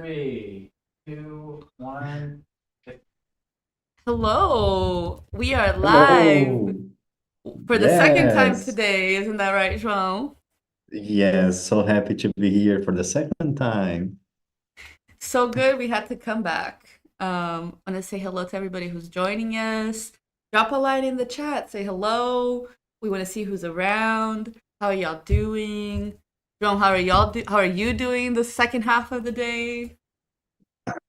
Three, two, one. Hello, we are live Hello. for the second time Yes. today. Isn't that right, João? Yes. So happy to be here for the second time. So good we had to come back. I want to say hello to everybody who's joining us. Drop a line in the chat. Say hello. We want to see who's around. How are y'all doing? João, how are you doing the second half of the day?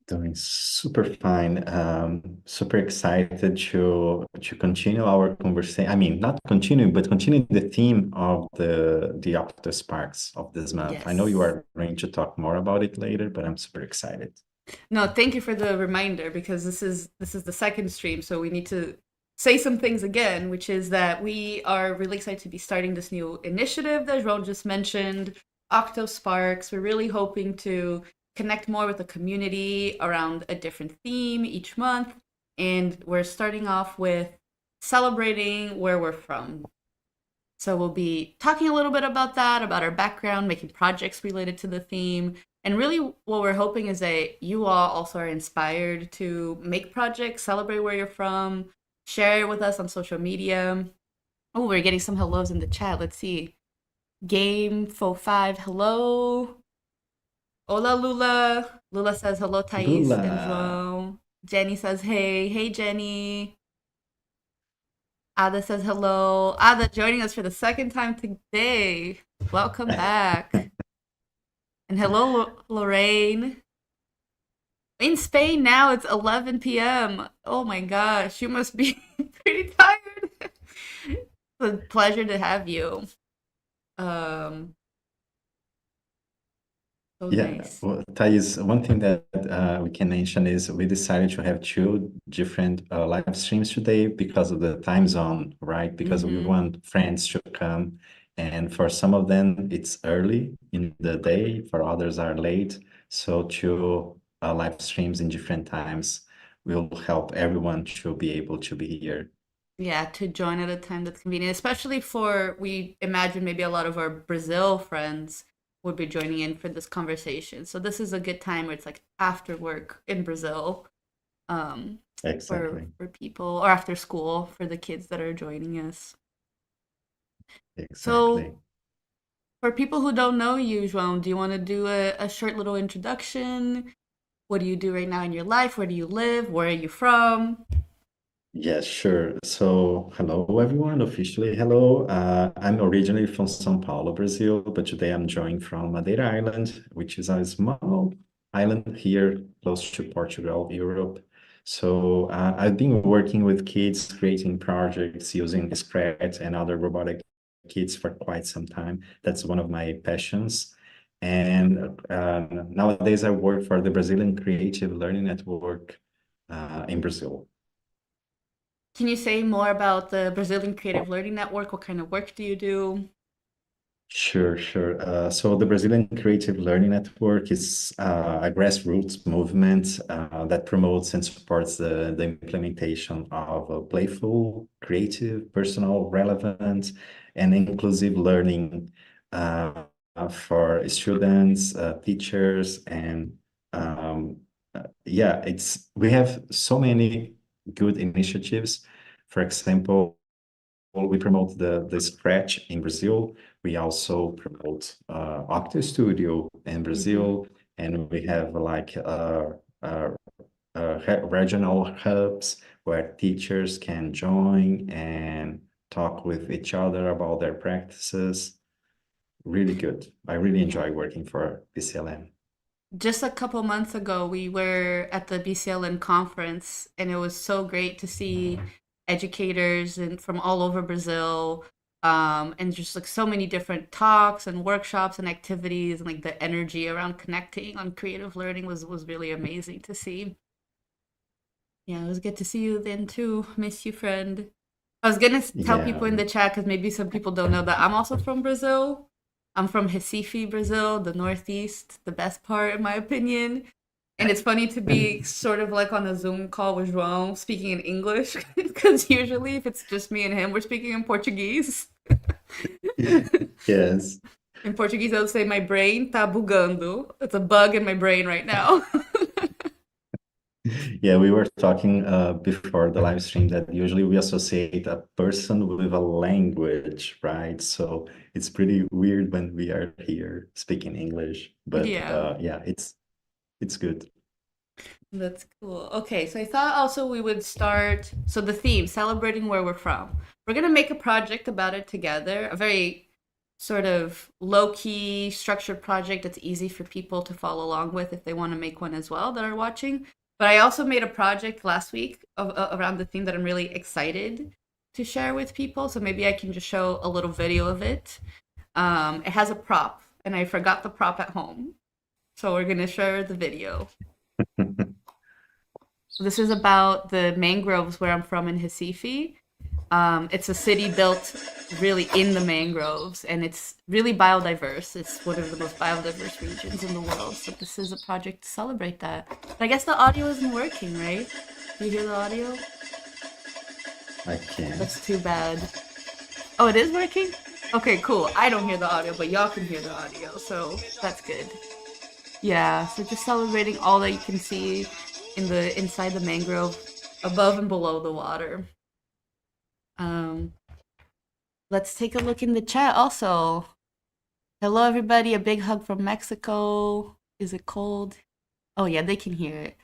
Doing super fine. Super excited to continue our conversation. I mean, not continue, but continue the theme of the Octo Sparks of this month. I know you Yes. are going to talk more about it later, but I'm super excited. No, thank you for the reminder because this is the second stream, so we need to say some things again, which is that we are really excited to be starting this new initiative that João just mentioned, Octo Sparks. We're really hoping to connect more with the community around a different theme each month, and we're starting off with celebrating where we're from. So we'll be talking a little bit about that, about our background, making projects related to the theme. And really, what we're hoping is that you all also are inspired to make projects, celebrate where you're from, share it with us on social media. Oh, we're getting some hellos in the chat. Let's see. Game Fo 5, hello. Hola, Lula. Lula says hello, Thais and Lula. João. Jenny says hey. Hey, Jenny. Ada says hello. Ada joining us for the second time today. Welcome back. And hello, Lorraine. In Spain now, it's 11 p.m. Oh my gosh, you must be pretty tired. It's a pleasure to have you. Um, so Yeah, nice. well, Thais, one thing that we can mention is we decided to have two different live streams today because of the time zone, right? Because we Mm-hmm. want friends to come, and for some of them it's early in the day, for others are late. So two live streams in different times will help everyone to be able to be here. Yeah, to join at a time that's convenient, especially for we imagine maybe a lot of our Brazil friends would be joining in for this conversation. So this is a good time where it's like after work in Brazil, um, Exactly, for people or after school for the kids that are joining us. exactly. So for people who don't know you, João, do you want to do a short little introduction? What do you do right now in your life? Where do you live? Where are you from? Yes, sure. So, hello everyone. Officially, hello. I'm originally from São Paulo, Brazil, but today I'm joining from Madeira Island, which is a small island here close to Portugal, Europe. So, I've been working with kids, creating projects using Scratch and other robotic kits for quite some time. That's one of my passions. And nowadays, I work for the Brazilian Creative Learning Network in Brazil. Can you say more about the Brazilian Creative Learning Network? What kind of work do you do? Sure, sure. So the Brazilian Creative Learning Network is a grassroots movement that promotes and supports the implementation of a playful, creative, personal, relevant, and inclusive learning for students, teachers, and yeah, it's we have so many good initiatives. For example, we promote the Scratch in Brazil. We also promote OctoStudio in Mm-hmm. Brazil, and we have like regional hubs where teachers can join and talk with each other about their practices. Really good. I really Yeah. enjoy working for PCLM. Just a couple months ago, we were at the BCLN conference, and it was so great to see educators and from all over Brazil, and just like so many different talks and workshops and activities, and like the energy around connecting on creative learning was really amazing to see. Yeah, it was good to see you then too. Miss you, friend. I was gonna tell Yeah. people in the chat because maybe some people don't know that I'm also from Brazil. I'm from Recife, Brazil, the Northeast, the best part in my opinion. And it's funny to be sort of like on a Zoom call with João speaking in English because usually if it's just me and him, we're speaking in Portuguese. Yes. In Portuguese, I would say my brain tá bugando. It's a bug in my brain right now. Yeah, we were talking before the live stream that usually we associate a person with a language, right? So it's pretty weird when we are here speaking English, but Yeah, yeah, it's good. that's cool. Okay, so I thought also we would start. So the theme, celebrating where we're from. We're gonna make a project about it together. A very sort of low key, structured project that's easy for people to follow along with if they want to make one as well that are watching. But I also made a project last week around the theme that I'm really excited to share with people. So maybe I can just show a little video of it. It has a prop, and I forgot the prop at home. So we're gonna share the video. This is about the mangroves where I'm from in Recife. It's a city built really in the mangroves, and it's really biodiverse. It's one of the most biodiverse regions in the world. So this is a project to celebrate that. But I guess the audio isn't working, right? Do you hear the audio? I can't. That's too bad. Oh, it is working? Okay, cool. I don't hear the audio, but y'all can hear the audio, so that's good. Yeah, so just celebrating all that you can see in the inside the mangrove, above and below the water. Um, let's take a look in the chat also. Hello, everybody. A big hug from Mexico. Is it cold? Oh, yeah, they can hear it.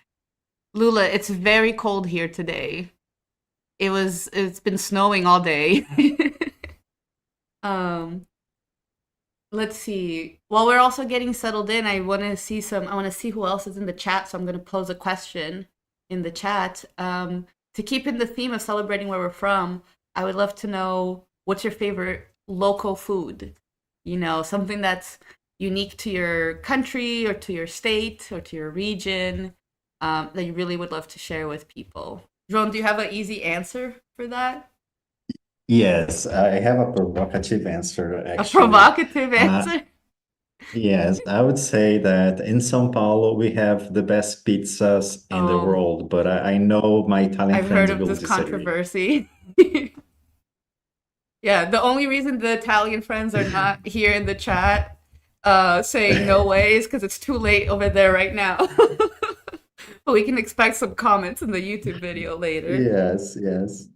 Lula, it's very cold here today. It's been snowing all day. um, let's see. While we're also getting settled in, I want to see who else is in the chat. So I'm going to pose a question in the chat. To keep in the theme of celebrating where we're from, I would love to know what's your favorite local food? You know, something that's unique to your country or to your state or to your region, that you really would love to share with people. João, do you have an easy answer for that? Yes, I have a provocative answer A actually. provocative Uh, answer? yes, I would say that in São Paulo we have the best pizzas in the Oh, world, but I know my Italian I've heard friends of will this disagree. controversy. Yeah, the only reason the Italian friends are not here in the chat saying no way is because it's too late over there right now. But we can expect some comments in the YouTube video later. Yes, yes.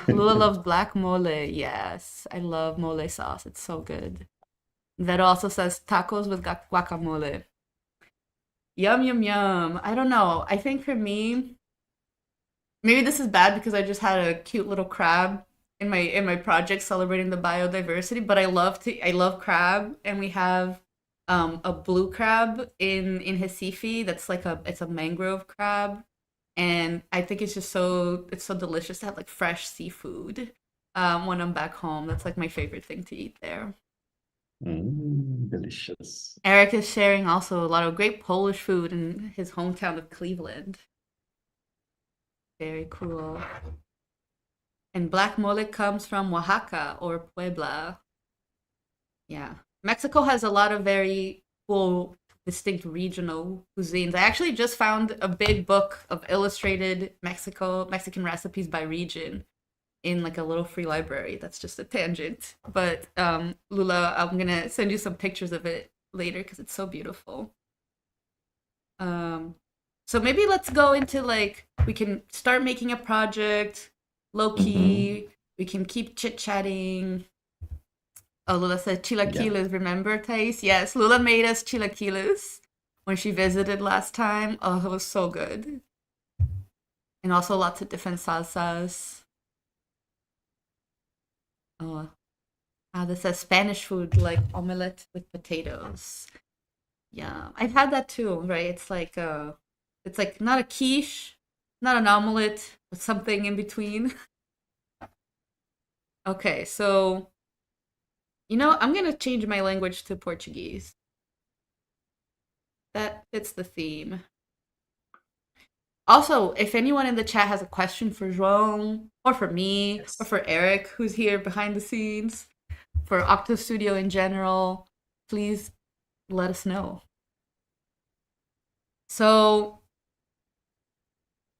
Lula loves black mole. Yes, I love mole sauce. It's so good. Vero also says tacos with guacamole. Yum, yum, yum. I don't know. I think for me, maybe this is bad because I just had a cute little crab in my project celebrating the biodiversity, but I love crab, and we have a blue crab in Recife that's like it's a mangrove crab, and I think it's so delicious to have like fresh seafood when I'm back home. That's like my favorite thing to eat there. Delicious. Eric is sharing also a lot of great Polish food in his hometown of Cleveland. Very cool. And black mole comes from Oaxaca or Puebla. Yeah. Mexico has a lot of very cool, distinct regional cuisines. I actually just found a big book of illustrated Mexican recipes by region in like a little free library. That's just a tangent. But Lula, I'm gonna send you some pictures of it later because it's so beautiful. Um, so maybe let's go into like we can start making a project low Hmm. key. We can keep chit chatting. Oh, Lula said Yeah. chilaquiles. Remember, Thais? Yes, Lula made us chilaquiles when she visited last time. Oh, it was so good. And also lots of different salsas. Oh, this says Spanish food like omelette with potatoes. Yeah, I've had that too. Right? It's like not a quiche, not an omelette, but something in between. Okay, so I'm gonna change my language to Portuguese. That fits the theme. Also, if anyone in the chat has a question for João, or for me, or Yes. for Eric, who's here behind the scenes, for OctoStudio in general, please let us know. So,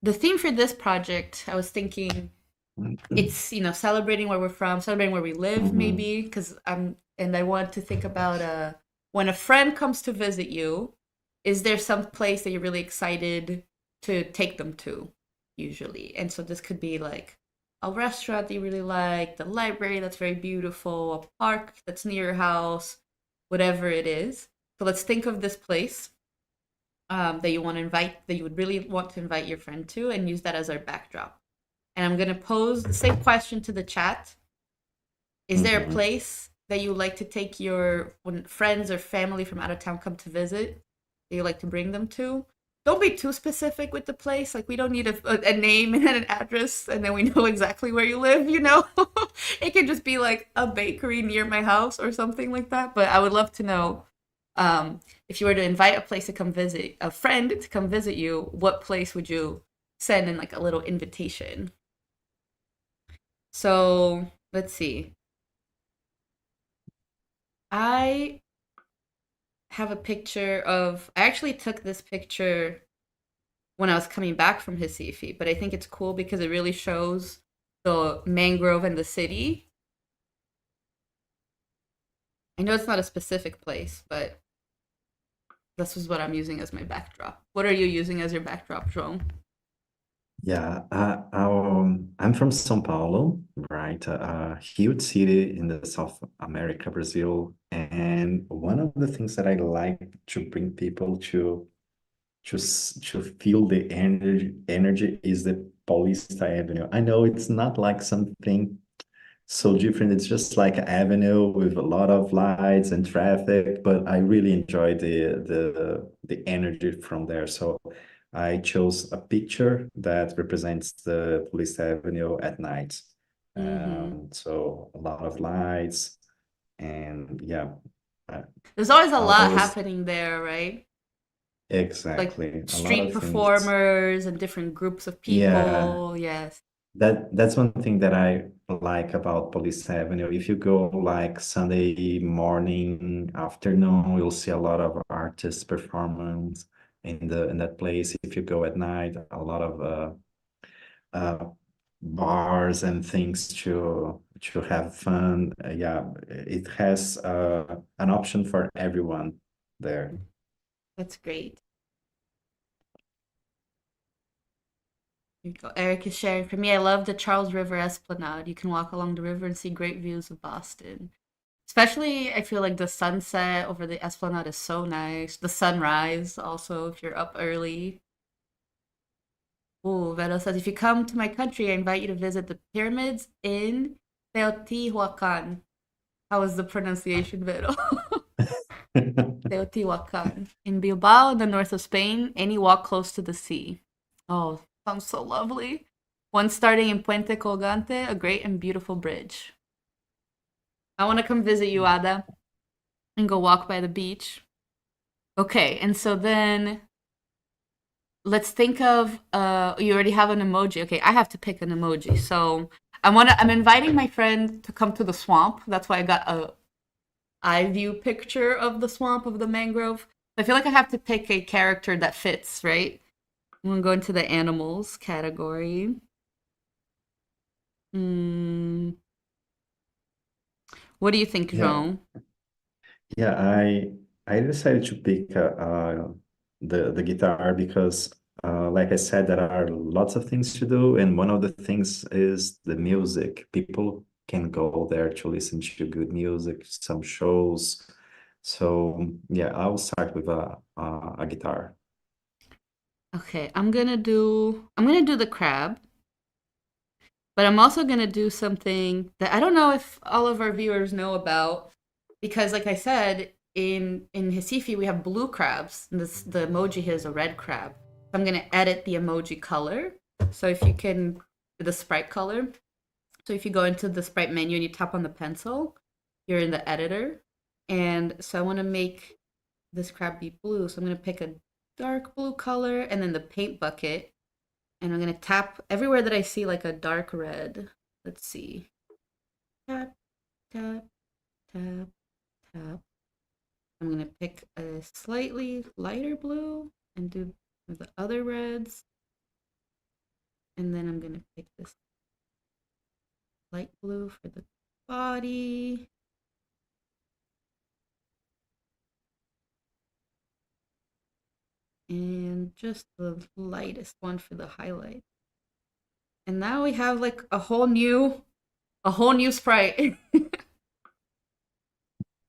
the theme for this project, I was thinking it's celebrating where we're from, celebrating where we live, Hmm. maybe, because and I want to think about when a friend comes to visit you, is there some place that you're really excited to take them to, usually? And so this could be like a restaurant that you really like, the library that's very beautiful, a park that's near your house, whatever it is. So let's think of this place that you want to invite, that you would really want to invite your friend to, and use that as our backdrop. And I'm going to pose the same question to the chat. Is there a Hmm. place that you like to take your when friends or family from out of town come to visit that you like to bring them to? Don't be too specific with the place. Like we don't need a name and an address, and then we know exactly where you live. You know, it can just be like a bakery near my house or something like that. But I would love to know if you were to invite a friend to come visit you. What place would you send in like a little invitation? So let's see. I have a picture of. I actually took this picture when I was coming back from Recife, but I think it's cool because it really shows the mangrove and the city. I know it's not a specific place, but this is what I'm using as my backdrop. What are you using as your backdrop, João? Yeah, I'm from São Paulo, right? A huge city in the South America, Brazil. And one of the things that I like to bring people to feel the energy is the Paulista Avenue. I know it's not like something so different. It's just like an avenue with a lot of lights and traffic, but I really enjoy the energy from there. So I chose a picture that represents the Police Avenue at night. Mm-hmm. So a lot of lights and yeah, I, There's always a I lot always happening there, right? Like exactly a lot street of things. performers and different groups of Yeah, people. Yes. that's one thing that I like about Police Avenue. If you go like Sunday morning, afternoon, you'll see a lot of artists performance in that place. If you go at night, a lot of uh, bars and things to have fun. Yeah, it has an option for everyone there. That's great. Here you go. Eric is sharing. For me, I love the Charles River Esplanade. You can walk along the river and see great views of Boston. Especially, I feel like the sunset over the Esplanade is so nice. The sunrise, also, if you're up early. Ooh, Vero says, if you come to my country, I invite you to visit the pyramids in Teotihuacan. How is the pronunciation, Vero? Teotihuacan. In Bilbao, in the north of Spain, any walk close to the sea. Oh, sounds so lovely. One starting in Puente Colgante, a great and beautiful bridge. I want to come visit you, Ada, and go walk by the beach. Okay, and so then let's think of you already have an emoji. Okay, I have to pick an emoji. So I'm inviting my friend to come to the swamp. That's why I got a eye view picture of the swamp of the mangrove. I feel like I have to pick a character that fits, right? I'm gonna go into the animals category. Hmm. What do you think, Yeah, João? yeah, I decided to pick the guitar because, like I said, there are lots of things to do, and one of the things is the music. People can go there to listen to good music, some shows. So yeah, I'll start with a guitar. Okay, I'm gonna do the crab, but I'm also gonna do something that I don't know if all of our viewers know about, because like I said, in Recife we have blue crabs, and the emoji here is a red crab. So I'm gonna edit the emoji color. So if you can, the sprite color. So if you go into the sprite menu and you tap on the pencil, you're in the editor. And so I want to make this crab be blue. So I'm going to pick a dark blue color and then the paint bucket. And I'm going to tap everywhere that I see like a dark red. Let's see. Tap, tap, tap, tap. I'm going to pick a slightly lighter blue and do the other reds. And then I'm going to pick this light blue for the body. and just the lightest one for the highlight. And now we have like a whole new sprite.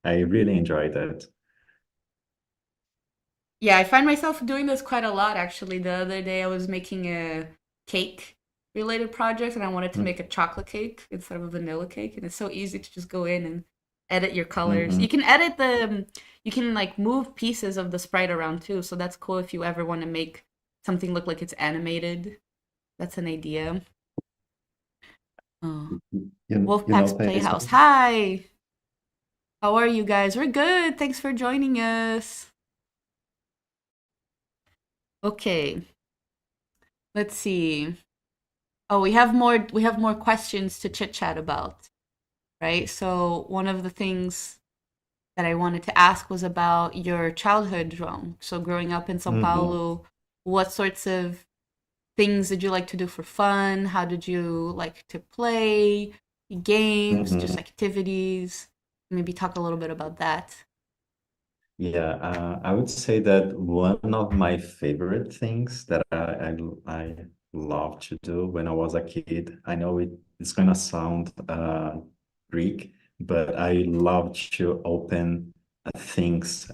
I really enjoyed that. Yeah, I find myself doing this quite a lot actually. The other day I was making a cake related project and I wanted to make a chocolate cake instead of a vanilla cake, and it's so easy to just go in and edit your colors. Mm-hmm. You can edit you can like move pieces of the sprite around too, so that's cool if you ever want to make something look like it's animated. That's an idea. Oh. You Wolfpack's know, Playhouse. Pesco? Hi. How are you guys? We're good. Thanks for joining us. Okay. Let's see. Oh, we have more questions to chit chat about, right? So one of the things that I wanted to ask was about your childhood, João. So growing up in São Mm-hmm. Paulo, what sorts of things did you like to do for fun? How did you like to play? Games, just Mm-hmm. activities? Maybe talk a little bit about that. Yeah, I would say that one of my favorite things that I love to do when I was a kid, I know it's gonna sound Greek, but I love to open things,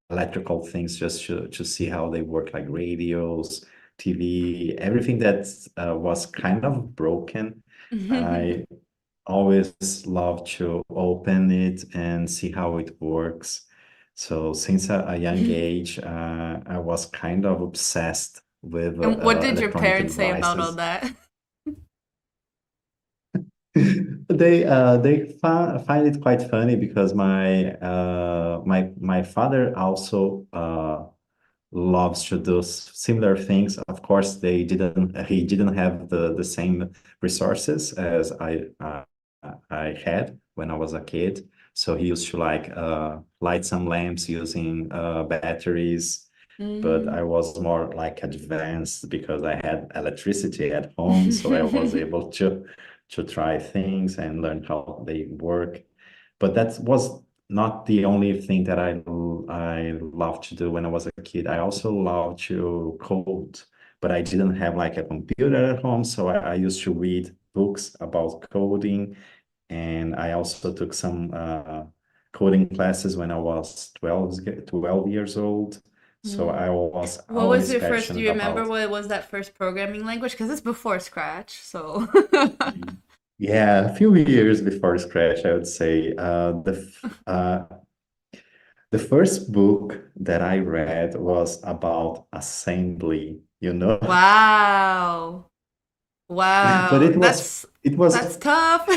electrical things, just to see how they work, like radios, TV, everything that was kind of broken. I always love to open it and see how it works. So since a young age, I was kind of obsessed with And what did your electronic parents say about all devices. that? They find it quite funny because my father also loves to do similar things. Of course, they didn't he didn't have the same resources as I had when I was a kid. So he used to like light some lamps using batteries, but Mm. I was more like advanced because I had electricity at home, so I was able to try things and learn how they work. But that was not the only thing that I loved to do when I was a kid. I also loved to code, but I didn't have like a computer at home, so I used to read books about coding, and I also took some coding classes when I was 12 years old. So Mm. I was What was always your first? Do passionate you remember about. what was that first programming language? Because it's before Scratch, so. Yeah, a few years before Scratch, I would say. The first book that I read was about assembly, you know, Wow. but Wow. it was it That's was tough.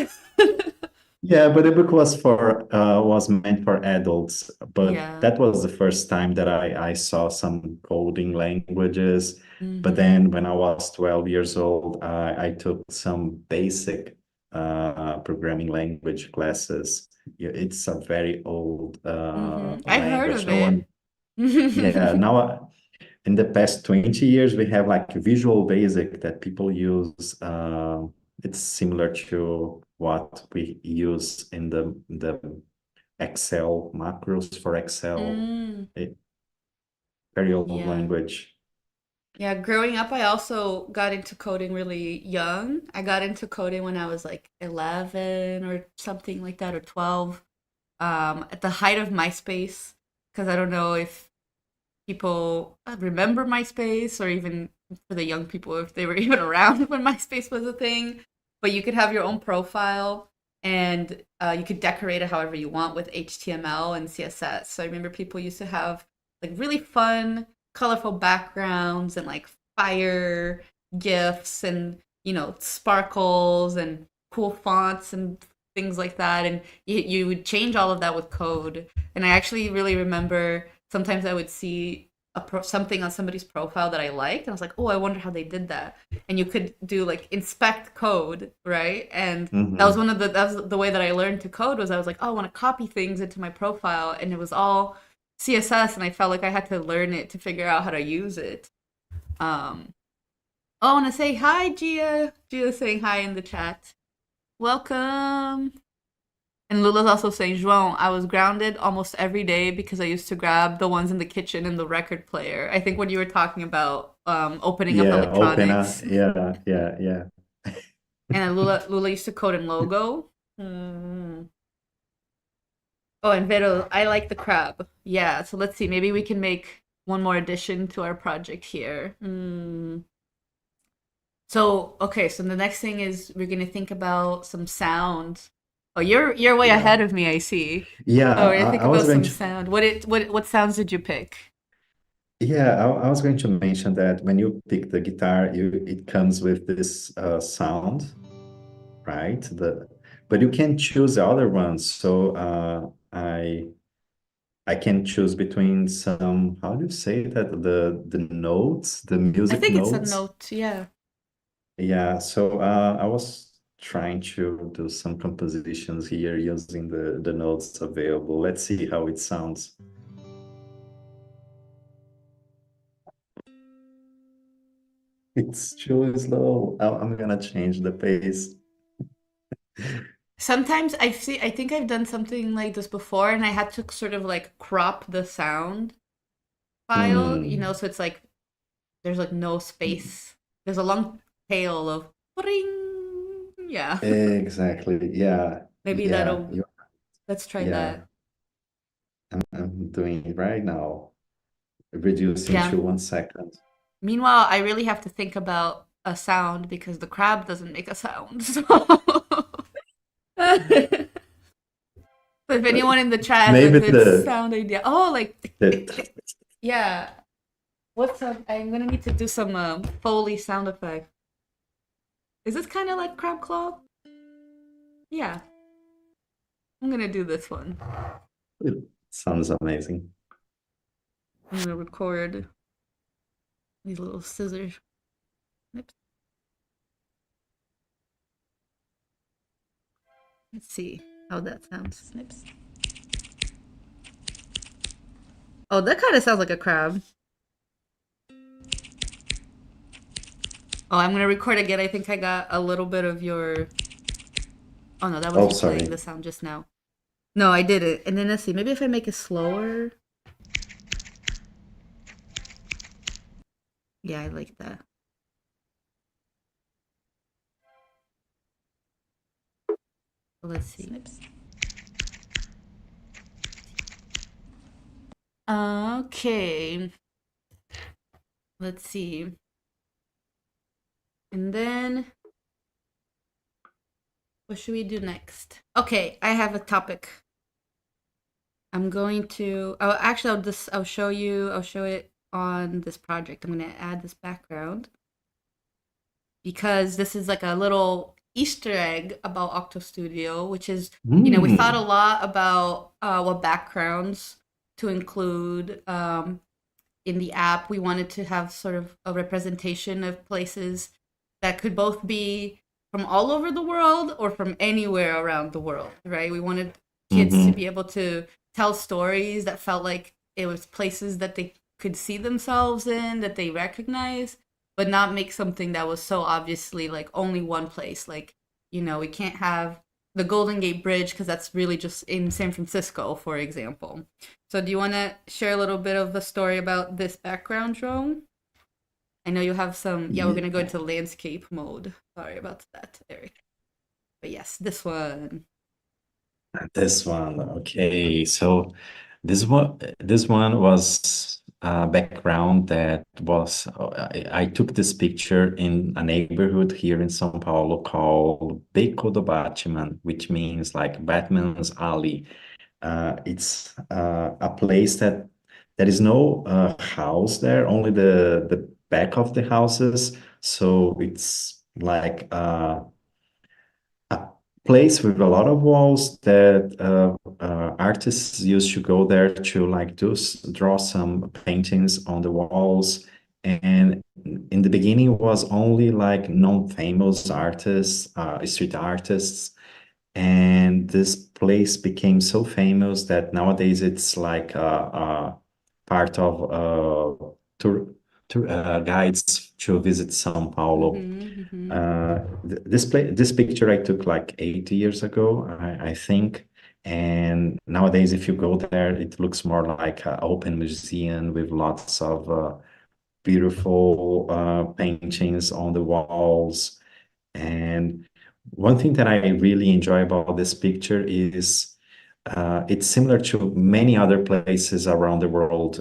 yeah, but the book was meant for adults. But Yeah. that was the first time that I saw some coding languages. But Mm-hmm. then when I was 12 years old, I took some basic programming language classes. Yeah, it's a very old Mm-hmm. I heard language. of No it. one, yeah, now in the past 20 years, we have like Visual Basic that people use. It's similar to what we use in the Excel macros for Excel. Mm, A very old yeah. language. Yeah, growing up, I also got into coding really young. I got into coding when I was like 11 or something like that, or 12, at the height of MySpace. Because I don't know if people remember MySpace, or even for the young people, if they were even around when MySpace was a thing. But you could have your own profile, and you could decorate it however you want with HTML and CSS. So I remember people used to have like really fun, colorful backgrounds and like fire gifs and sparkles and cool fonts and things like that. And you would change all of that with code. And I actually really remember sometimes I would see something on somebody's profile that I liked, and I was like, "Oh, I wonder how they did that." And you could do like inspect code, right? And Hmm. that was the way that I learned to code. Was I was like, "Oh, I want to copy things into my profile," and it was all CSS, and I felt like I had to learn it to figure out how to use it. Um, oh, I want to say hi, Gia. Gia's saying hi in the chat. Welcome. And Lula's also saying, João, I was grounded almost every day because I used to grab the ones in the kitchen and the record player. I think when you were talking about opening up Yeah, open up. electronics. Yeah, yeah, yeah. And then Lula used to code in Logo. Mm. Oh, and Vero, I like the crab. Yeah, so let's see. Maybe we can make one more addition to our project here. So, okay, so the next thing is we're gonna think about some sound. Oh, you're way Yeah. ahead of me, I see. Yeah, Oh, we're gonna think I was about going some to sound. What sounds did you pick? yeah, I was going to mention that when you pick the guitar, it comes with this sound, right? But you can choose the other ones. So I can choose between some, how do you say that? The notes, the I music think it's a notes. note, yeah. Yeah, so I was trying to do some compositions here using the notes available. Let's see how it sounds. It's too slow. I'm gonna change the pace. Sometimes I think I've done something like this before and I had to sort of like crop the sound file, Hmm. so it's like there's like no space. There's a long tail of ring. Yeah. Exactly. Yeah. Maybe Yeah. that'll let's try Yeah. that. I'm doing it right now. Reducing Yeah. to 1 second. Meanwhile, I really have to think about a sound because the crab doesn't make a sound. So, so if anyone in the chat has a Maybe good sound idea, oh, like the yeah. What's up? I'm gonna need to do some Foley sound effect. Is this kind of like crab claw? Yeah, I'm gonna do this one. it sounds amazing. I'm gonna record these little scissors. Oops. Let's see how that sounds. Snips. Oh, that kind of sounds like a crab. Oh, I'm gonna record again. I think I got a little bit of your. Oh no, that was Oh, you playing sorry. the sound just now. No, I did it. And then let's see. Maybe if I make it slower. Yeah, I like that. Let's see. Snips. Okay. Let's see. And then what should we do next? Okay, I have a topic. I'm going to oh actually I'll show it on this project. I'm gonna add this background because this is like a little Easter egg about OctoStudio, which is, we thought a Hmm. lot about what backgrounds to include in the app. We wanted to have sort of a representation of places that could both be from all over the world or from anywhere around the world, right? We wanted kids to be Hmm. able to tell stories that felt like it was places that they could see themselves in, that they recognize, but not make something that was so obviously like only one place. Like, we can't have the Golden Gate Bridge because that's really just in San Francisco, for example. So, do you want to share a little bit of the story about this background, Joan? I know you have some. Yeah, we're Yeah, gonna go into landscape mode. Sorry about that, Eric. But yes, this one. this one. Okay, so this one was a background that was I took this picture in a neighborhood here in São Paulo called Beco do Batman, which means like Batman's Alley. It's a place that there is no house there, only the back of the houses. So it's like a place with a lot of walls that artists used to go there to like draw some paintings on the walls. And in the beginning, it was only like non-famous artists, street artists, and this place became so famous that nowadays it's like part of tour guides to visit São Paulo. Mm-hmm. This picture I took like 8 years ago, I think, And nowadays, if you go there, it looks more like an open museum with lots of beautiful paintings on the walls. And one thing that I really enjoy about this picture is it's similar to many other places around the world.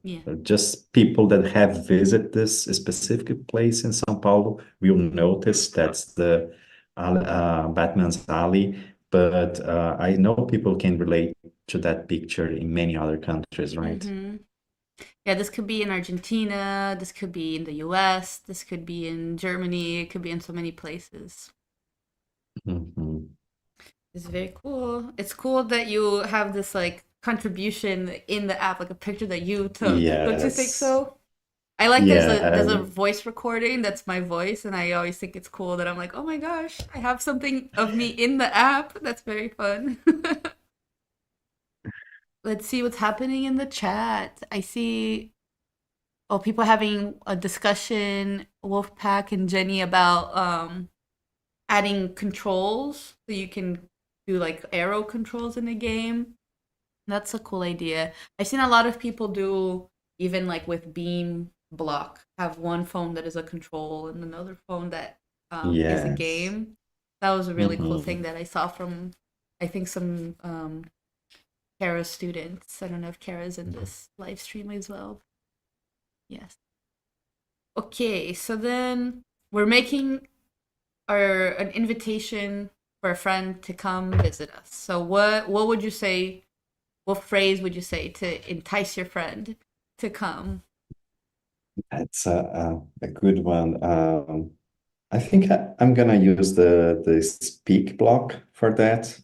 Yeah. Just people that have visited this specific place in São Paulo will notice that's the Batman's Alley. But I know people can relate to that picture in many other countries, right? Hmm. Yeah, this could be in Argentina, this could be in the US, this could be in Germany, it could be in so many places. Mhm. It's very cool. It's cool that you have this like contribution in the app, like a picture that you took. Don't you think Yes. so? I like there's a Yeah. voice recording that's my voice, and I always think it's cool that I'm like, oh my gosh, I have something of me in the app. That's very fun. Let's see what's happening in the chat. I see people having a discussion, Wolfpack and Jenny, about adding controls so you can do like arrow controls in a game. That's a cool idea. I've seen a lot of people do even like with Beam Block, have one phone that is a control and another phone that is a Yes. game. That was a really cool thing Mhm. that I saw from, I think, some Kara students. I don't know if Kara's in this live stream as well. Yes. Okay, so then we're making our an invitation for a friend to come visit us. So what would you say? What phrase would you say to entice your friend to come? That's a good one. I think I'm gonna use the speak block for that,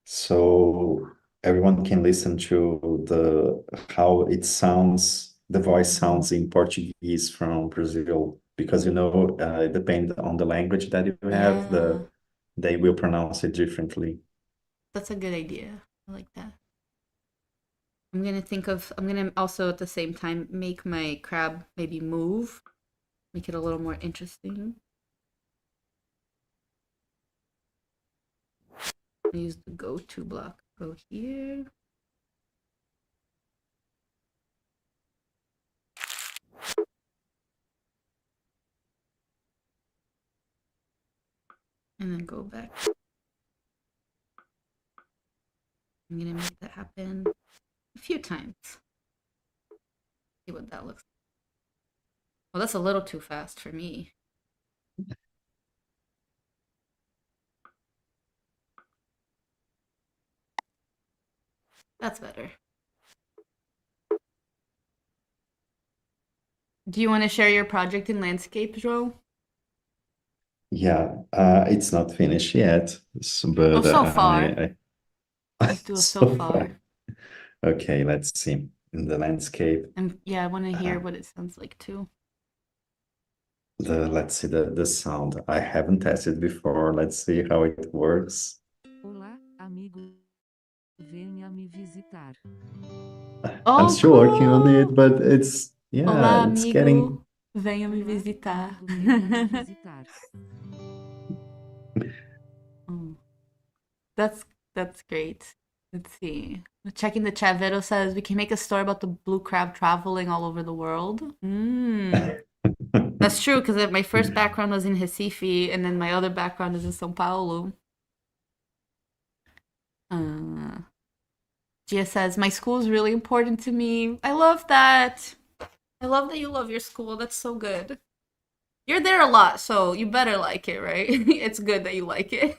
so everyone can listen to the how it sounds, the voice sounds in Portuguese from Brazil, because it depends on the language that you have, Yeah, they will pronounce it differently. that's a good idea. I like that. I'm gonna also at the same time make my crab maybe move, make it a little more interesting. Use the go to block. Go here. And then go back. I'm gonna make that happen a few times. See what that looks like. Well, that's a little too fast for me. That's better. Do you want to share your project in landscape, João? Yeah, it's not finished yet, Oh, but so far. Let's do a so so far. far. Okay, let's see in the landscape. And yeah, I want to hear Uh, what it sounds like too. let's see the sound. I haven't tested before. Let's see how it works. Olá, amigo. Venha me visitar. I'm Oh, still working on it, cool! but yeah, Olá, it's getting. amigo. Venha me Olá, visitar. amigo, venha me visitar. Mm, that's that's great. Let's see. Checking the chat, Vero says we can make a story about the blue crab traveling all over the world. That's true because my first background was in Recife, and then my other background is in São Paulo. Uh, Gia says my school is really important to me. I love that. I love that you love your school. That's so good. You're there a lot, so you better like it, right? It's good that you like it.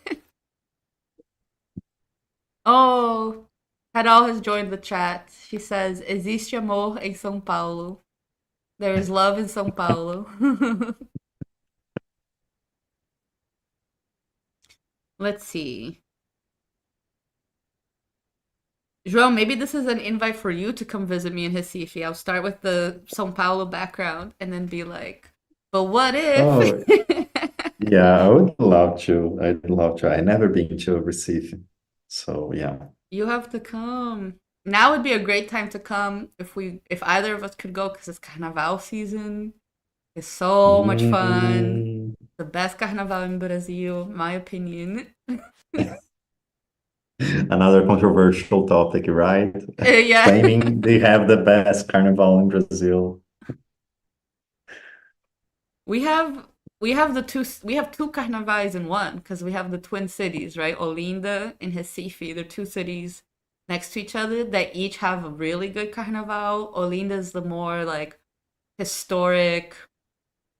Oh, Carol has joined the chat. She says, existe amor em São Paulo. There is love in São Paulo. Let's see. João, maybe this is an invite for you to come visit me in Recife. I'll start with the São Paulo background and then be like, but what if? Oh, yeah, I would love to. I'd love to. I never been to Recife, so yeah. You have to come. Now would be a great time to come if either of us could go because it's Carnaval season. It's so much fun. Mm. The best Carnaval in Brazil, my opinion. Another controversial topic, right? Yeah. Claiming they have the best carnival in Brazil. We have we have two carnavais in one because we have the twin cities, right? Olinda and Recife. They're two cities next to each other that each have a really good carnaval. Olinda is the more like historic,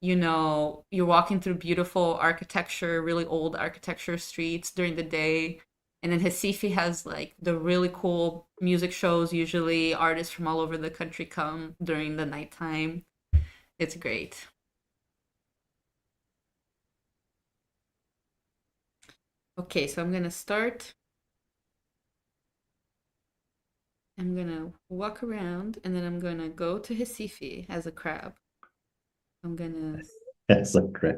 you're walking through beautiful architecture, really old architecture streets during the day. And then Recife has like the really cool music shows. Usually artists from all over the country come during the nighttime. It's great. Okay, so I'm gonna start. I'm gonna walk around and then I'm gonna go to Recife as a crab. I'm gonna That's a great.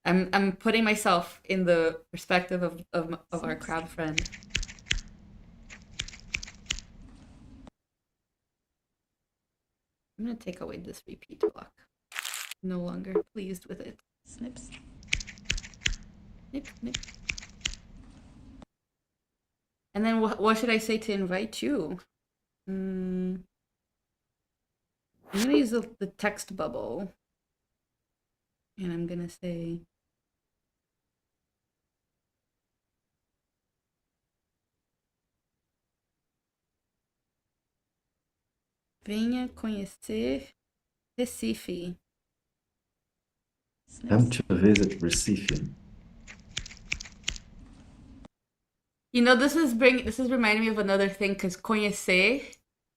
I'm putting myself in the perspective of our crab friend. I'm gonna take away this repeat block. No longer pleased with it. Snips. Snip, snip. And then what should I say to invite you? I'm gonna use the text bubble. And I'm gonna say, venha conhecer Recife. Come to visit Recife. This is reminding me of another thing because conhecer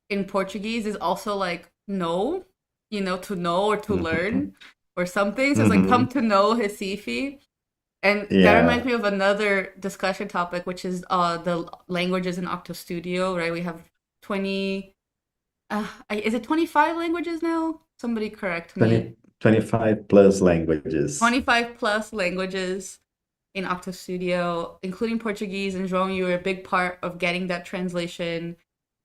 in Portuguese is also like know, to know or to Mhm. learn or something. So it's like come Mhm. to know Recife. And that reminds Yeah, me of another discussion topic, which is the languages in OctoStudio, right? We have 20, is it 25 languages now? Somebody correct me. 20, 25 plus languages. 25 plus languages in OctoStudio, including Portuguese. And João, you were a big part of getting that translation.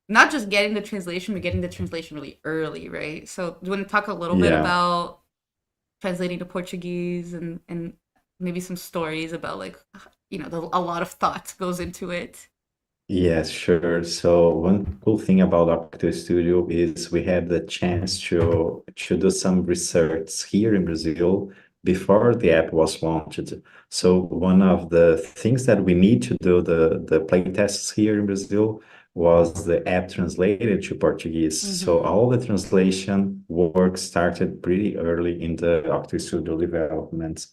Not just getting the translation, but getting the translation really early, right? So, do you want to talk a little bit Yeah. about translating to Portuguese and maybe some stories about like, a lot of thought goes into it. Yes, sure. So one cool thing about Octo Studio is we had the chance to do some research here in Brazil before the app was launched. So one of the things that we need to do the play tests here in Brazil was the app translated to Portuguese. So Mm-hmm. all the translation work started pretty early in the Octo Studio development.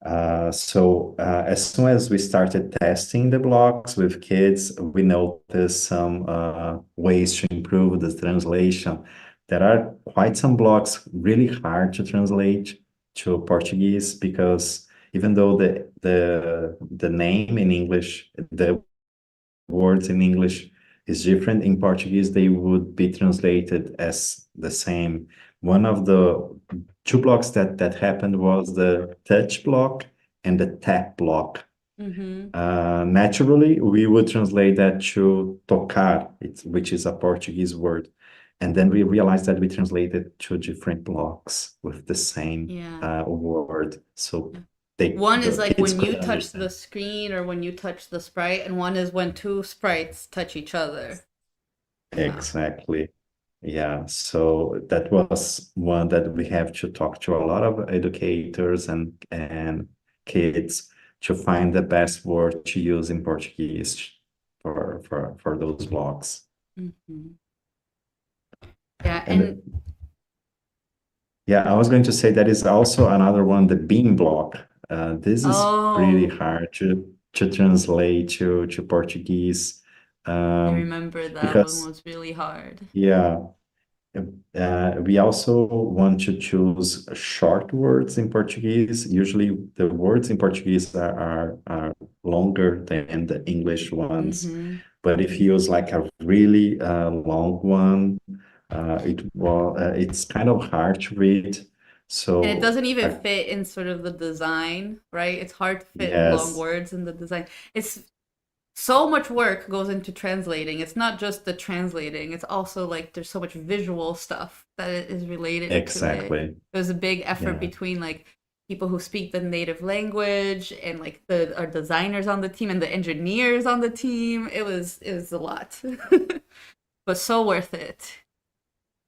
As soon as we started testing the blocks with kids, we noticed some ways to improve the translation. There are quite some blocks really hard to translate to Portuguese because even though the name in English, the words in English is different. In Portuguese, they would be translated as the same. One of the two blocks that happened was the touch block and the tap block. Mm-hmm. Naturally, we would translate that to tocar, which is a Portuguese word. And then we realized that we translated two different blocks with the same Yeah. word. So Yeah. One is the like kids when you couldn't touch the understand. screen or when you touch the sprite, and one is when two sprites touch each other. Yeah. Exactly. Yeah, so that was one that we have to talk to a lot of educators and kids to find the best word to use in Portuguese for those blocks. Mm-hmm. Yeah, and And yeah, I was going to say that is also another one, the bean block. This is pretty oh, hard to translate to Portuguese I um, remember that one because was really hard. yeah. We also want to choose short words in Portuguese. Usually, the words in Portuguese are longer than the English ones. Mm-hmm. But if you use like a really long one, it's kind of hard to read. And it So, doesn't even fit in sort of the design, right? It's hard to fit long yes, words in the design. It's so much work goes into translating. It's not just the translating, it's also like there's so much visual stuff that is related to it. exactly. There's a big effort Yeah. between like people who speak the native language, and like the our designers on the team and the engineers on the team. It was a lot, but so worth it.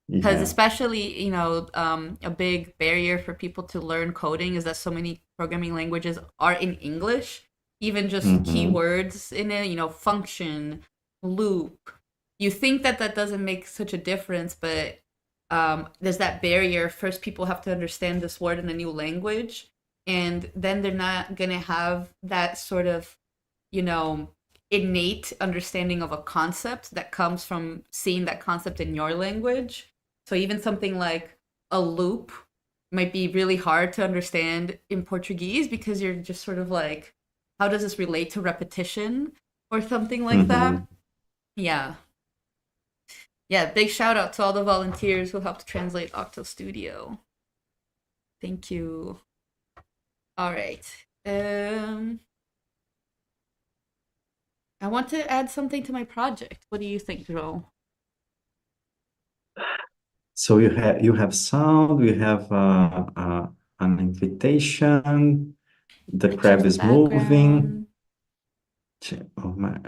Because Yeah. especially, a big barrier for people to learn coding is that so many programming languages are in English. Even just Mm-hmm. keywords in it, function, loop. You think that that doesn't make such a difference, but there's that barrier. First, people have to understand this word in a new language, and then they're not gonna have that sort of, you know, innate understanding of a concept that comes from seeing that concept in your language. So even something like a loop might be really hard to understand in Portuguese because you're just sort of like, how does this relate to repetition or something like Mm-hmm. that? Yeah. Yeah, big shout out to all the volunteers who helped translate OctoStudio. Thank you. All right. Um, I want to add something to my project. What do you think, João? So you have sound, you have an invitation, the I changed crab the is moving. background. Oh my,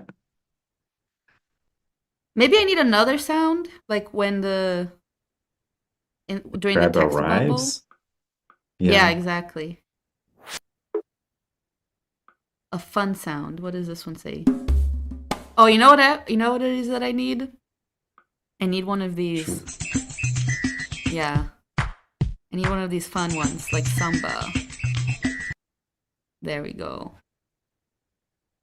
Maybe I need another sound, like when during the crab text bubble. arrives. Yeah, Yeah. exactly. A fun sound. What does this one say? Oh, you know what it is that I need? I need one of these. Shoot. Yeah. I need one of these fun ones, like samba. There we go.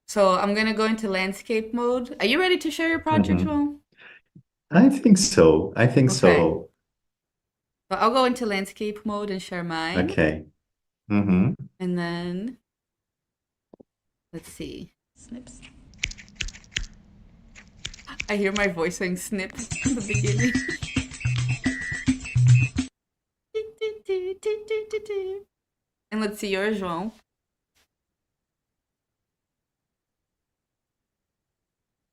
So I'm gonna go into landscape mode. Are you ready to share your project, Mm-hmm. João? I think so. I think Okay. so. So I'll go into landscape mode and share mine. Okay. Mm-hmm. And then let's see. Snips. I hear my voice saying snip in the beginning. And let's see yours, João.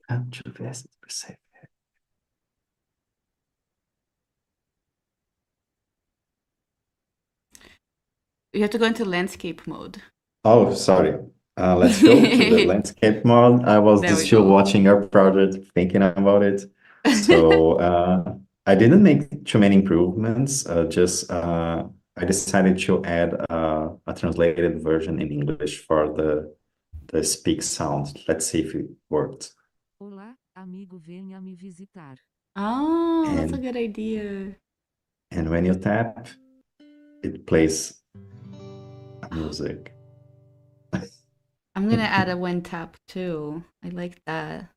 Deixa eu ver se percebe. You have to go into landscape mode. Oh, sorry. Let's go to the landscape mode. I was There we still go. watching your project, thinking about it. So I didn't make too many improvements. Just I decided to add a translated version in English for the speak sound. Let's see if it worked. Olá, amigo, venha me visitar. Oh, that's a And good idea. and when you tap, it plays music. I'm gonna add a when tap too. I like that.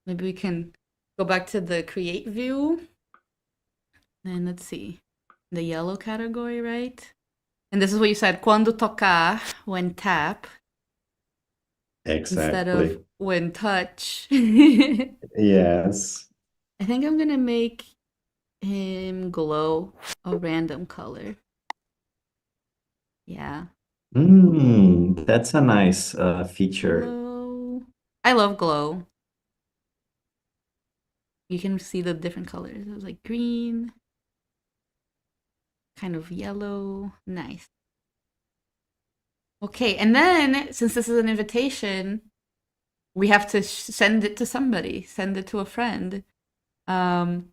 Maybe we can go back to the create view. And let's see. The yellow category, right? And this is what you said, quando tocar, when tap, instead of Exactly. when touch. I Yes. think I'm gonna make him glow a random color. Yeah. That's a nice feature. Glow. I love glow. You can see the different colors. It was like green, kind of yellow. Nice. Okay, and then since this is an invitation, we have to send it to somebody, send it to a friend. Um,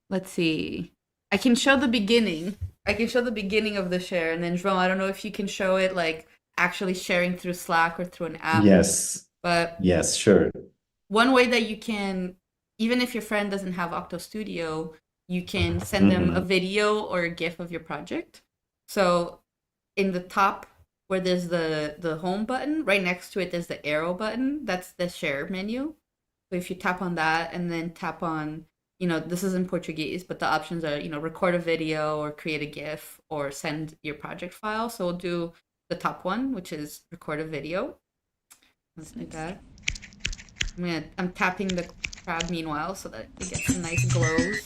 let's see. I can show the beginning. I can show the beginning of the share, and then João, I don't know if you can show it like actually sharing through Slack or through an app, Yes. but Yes, sure. one way that you can, even if your friend doesn't have OctoStudio, you can send them a Mm-hmm. video or a GIF of your project. So in the top where there's the home button, right next to it there's the arrow button. That's the share menu. So if you tap on that and then tap on, this is in Portuguese, but the options are, record a video or create a GIF or send your project file. So we'll do the top one, which is record a video. Let's do that. I'm tapping the crab meanwhile so that it gets some nice glows.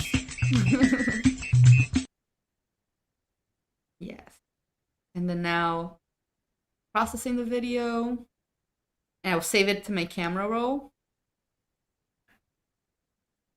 Yes. And then now processing the video. And I'll save it to my camera roll.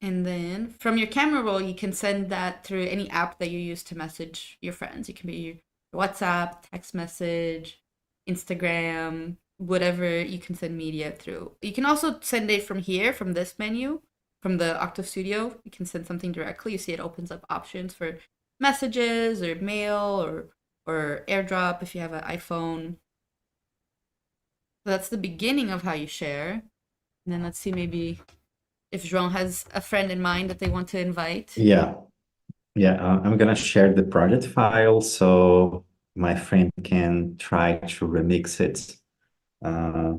And then from your camera roll, you can send that through any app that you use to message your friends. It can be WhatsApp, text message, Instagram, whatever you can send media through. You can also send it from here, from this menu, from the OctoStudio. You can send something directly. You see it opens up options for messages or mail or AirDrop if you have an iPhone. So that's the beginning of how you share. And then let's see maybe if João has a friend in mind that they want to invite. Yeah, I'm gonna share the project file so my friend can try to remix it.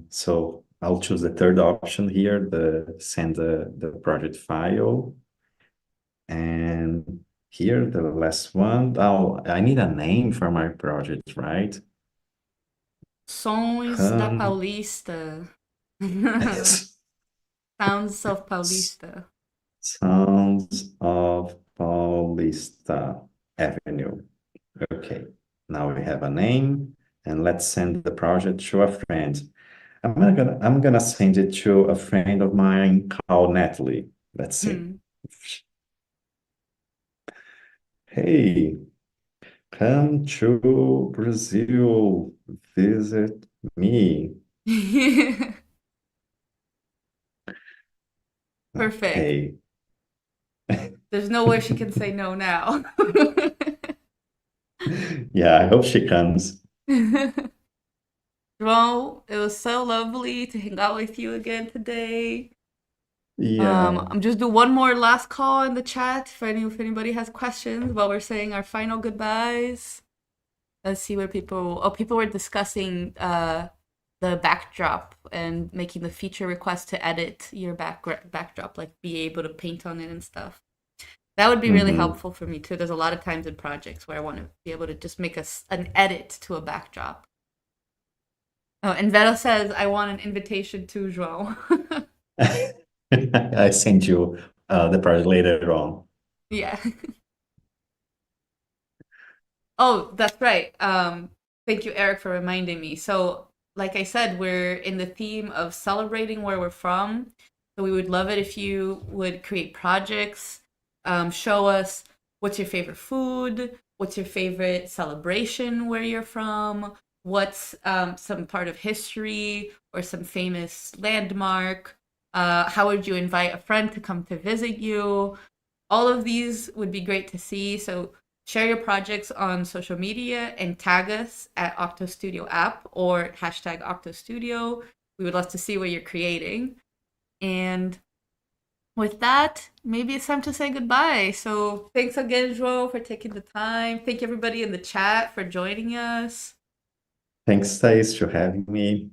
So I'll choose the third option here, the send the project file. And here, the last one. Oh, I need a name for my project, right? Sons da Paulista. Sounds of Paulista. Sounds of Paulista Avenue. Okay, now we have a name, and let's send the project to a friend. I'm gonna send it to a friend of mine called Natalie. Let's see. Hey, come to Brazil, visit me. Perfect. Okay. There's no way she can say no now. Yeah, I hope she comes. João, it was so lovely to hang out with you again today. Yeah. I'm just do one more last call in the chat if anybody has questions while we're saying our final goodbyes. Let's see where people were discussing the backdrop and making the feature request to edit your backdrop, like be able to paint on it and stuff. That would be really helpful for me too. There's a lot of times in projects where I want to be able to just make an edit to a backdrop. Oh, and Vero says, I want an invitation to João. I send you the project later on. Yeah. Oh, that's right. Thank you, Eric, for reminding me. So, like I said, we're in the theme of celebrating where we're from. So we would love it if you would create projects, show us what's your favorite food, what's your favorite celebration where you're from, what's some part of history or some famous landmark. How would you invite a friend to come to visit you? All of these would be great to see. So share your projects on social media and tag us at OctoStudio app or hashtag OctoStudio. We would love to see what you're creating. And with that, maybe it's time to say goodbye. So thanks again, João, for taking the time. Thank you, everybody in the chat for joining us. Thanks, Thais, for having me.